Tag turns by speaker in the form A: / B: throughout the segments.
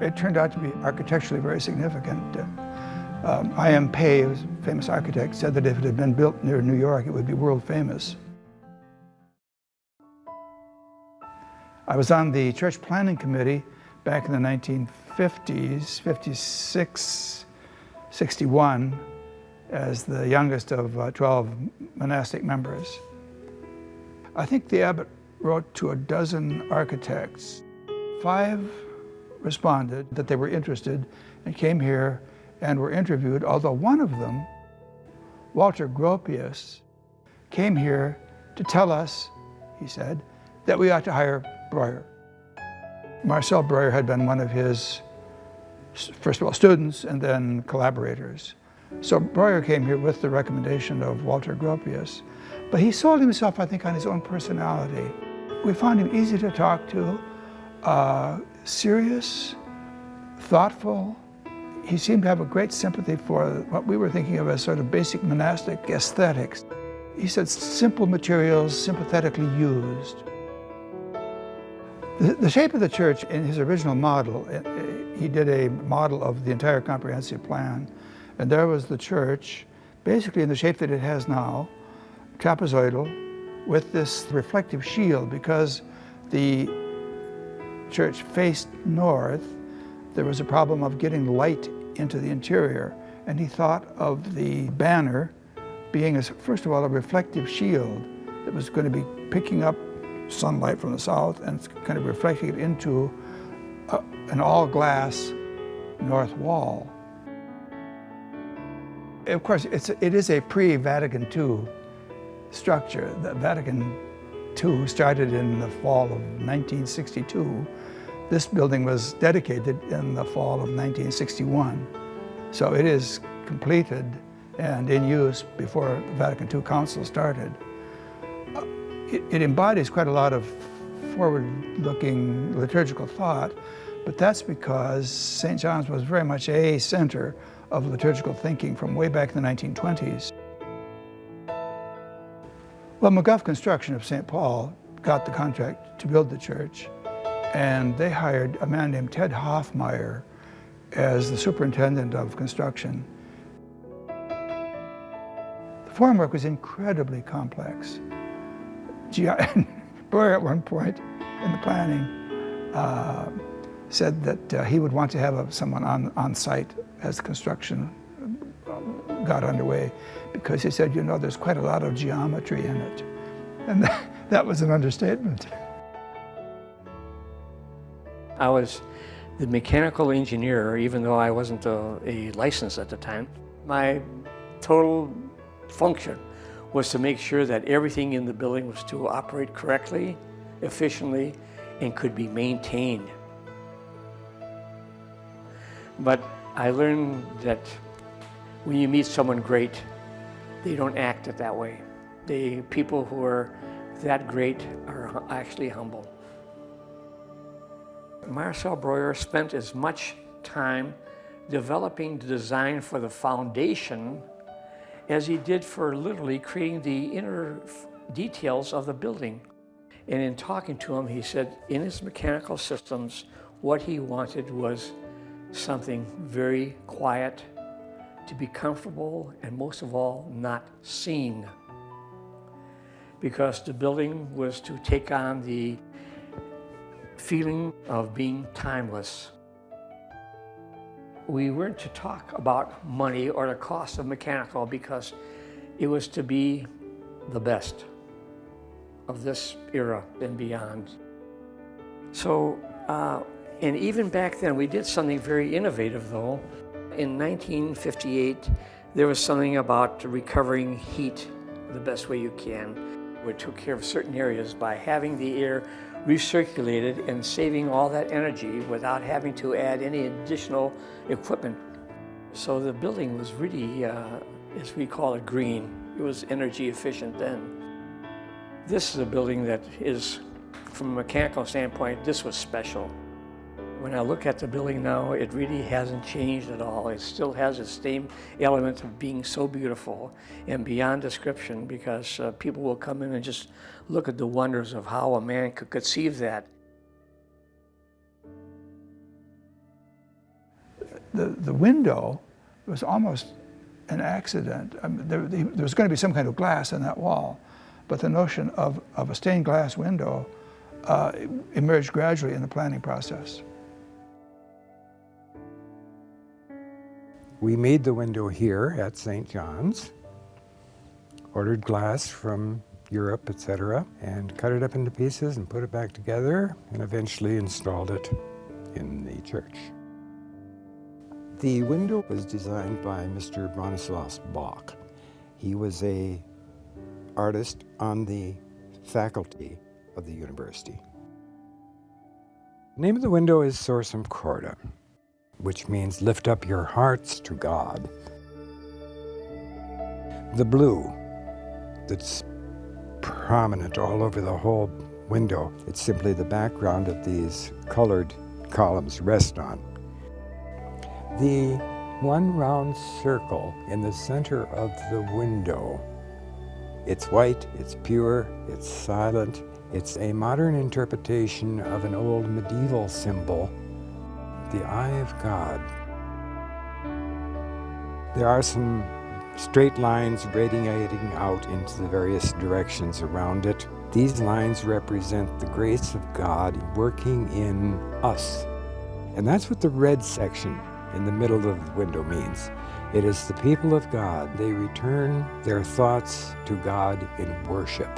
A: It turned out to be architecturally very significant. I.M. Pei, who's a famous architect, said that if it had been built near New York, it would be world famous. I was on the church planning committee back in the 1950s, 56, 61, as the youngest of 12 monastic members. I think the abbot wrote to a dozen architects. 5 responded that they were interested and came here and were interviewed, although one of them, Walter Gropius, came here to tell us, he said, that we ought to hire Breuer. Marcel Breuer had been one of his, first of all, students and then collaborators. So Breuer came here with the recommendation of Walter Gropius, but he sold himself, I think, on his own personality. We found him easy to talk to, serious, thoughtful. He seemed to have a great sympathy for what we were thinking of as sort of basic monastic aesthetics. He said simple materials sympathetically used. The shape of the church in his original model, he did a model of the entire comprehensive plan, and there was the church, basically in the shape that it has now, trapezoidal, with this reflective shield. Because the church faced north, there was a problem of getting light into the interior, and he thought of the banner being, first of all, a reflective shield that was going to be picking up sunlight from the south and kind of reflecting it into an all-glass north wall. Of course, it is a pre-Vatican II structure. The Vatican II started in the fall of 1962. This building was dedicated in the fall of 1961. So it is completed and in use before the Vatican II Council started. It embodies quite a lot of forward-looking liturgical thought, but that's because St. John's was very much a center of liturgical thinking from way back in the 1920s. Well, McGuff Construction of St. Paul got the contract to build the church, and they hired a man named Ted Hoffmeyer as the superintendent of construction. The formwork was incredibly complex. Breuer at one point in the planning said that he would want to have someone on site as the construction got underway, because he said, you know, there's quite a lot of geometry in it. And that was an understatement.
B: I was the mechanical engineer, even though I wasn't a licensed at the time. My total function was to make sure that everything in the building was to operate correctly, efficiently, and could be maintained. But I learned that when you meet someone great, they don't act it that way. People who are that great are actually humble. Marcel Breuer spent as much time developing the design for the foundation as he did for literally creating the inner details of the building. And in talking to him, he said in his mechanical systems, what he wanted was something very quiet, to be comfortable, and most of all, not seen. Because the building was to take on the feeling of being timeless. We weren't to talk about money or the cost of mechanical, because it was to be the best of this era and beyond. So, and even back then, we did something very innovative though. In 1958, there was something about recovering heat the best way you can. We took care of certain areas by having the air recirculated and saving all that energy without having to add any additional equipment. So the building was really, as we call it, green. It was energy efficient then. This is a building that is, from a mechanical standpoint, this was special. When I look at the building now, it really hasn't changed at all. It still has its same element of being so beautiful and beyond description, because people will come in and just look at the wonders of how a man could conceive that.
A: the window was almost an accident. I mean, there was going to be some kind of glass in that wall, but the notion of a stained glass window emerged gradually in the planning process.
C: We made the window here at St. John's, ordered glass from Europe, etc., and cut it up into pieces and put it back together, and eventually installed it in the church. The window was designed by Mr. Bronislaus Bach. He was an artist on the faculty of the university. The name of the window is Sursum Corda, which means lift up your hearts to God. The blue that's prominent all over the whole window, it's simply the background that these colored columns rest on. The one round circle in the center of the window, it's white, it's pure, it's silent. It's a modern interpretation of an old medieval symbol, the eye of God. There are some straight lines radiating out into the various directions around it. These lines represent the grace of God working in us. And that's what the red section in the middle of the window means. It is the people of God. They return their thoughts to God in worship.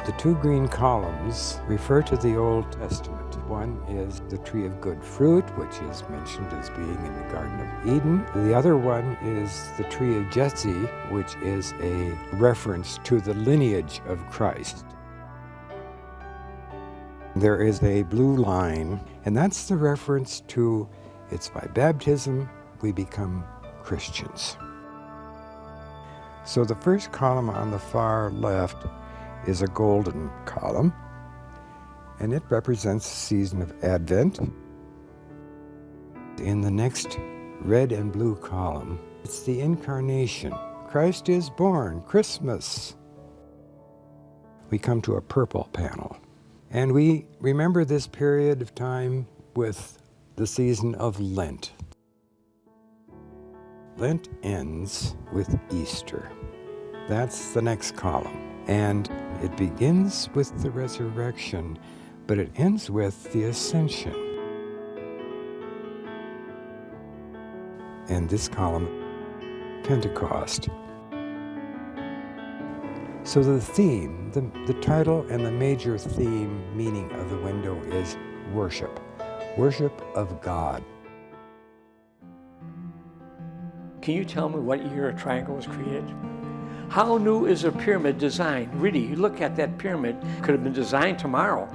C: The two green columns refer to the Old Testament. One is the tree of good fruit, which is mentioned as being in the Garden of Eden. The other one is the tree of Jesse, which is a reference to the lineage of Christ. There is a blue line, and that's the reference to it's by baptism we become Christians. So the first column on the far left is a golden column, and it represents the season of Advent. In the next red and blue column, it's the Incarnation. Christ is born, Christmas. We come to a purple panel, and we remember this period of time with the season of Lent. Lent ends with Easter. That's the next column. And it begins with the resurrection, but it ends with the ascension. And this column, Pentecost. So the theme, the title and the major theme meaning of the window is worship. Worship of God.
B: Can you tell me what year a triangle was created? How new is a pyramid designed? Really, you look at that pyramid, could have been designed tomorrow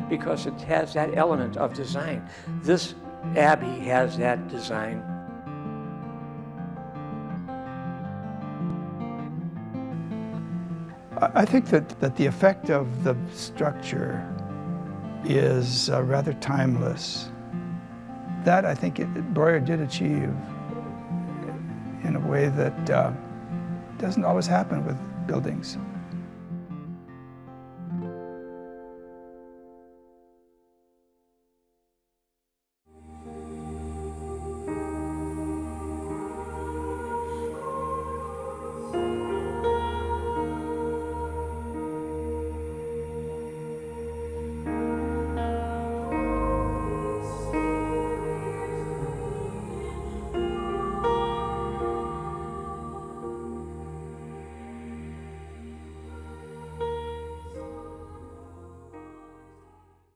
B: because it has that element of design. This Abbey has that design.
A: I think that the effect of the structure is rather timeless. That I think Breuer did achieve in a way that doesn't always happen with buildings.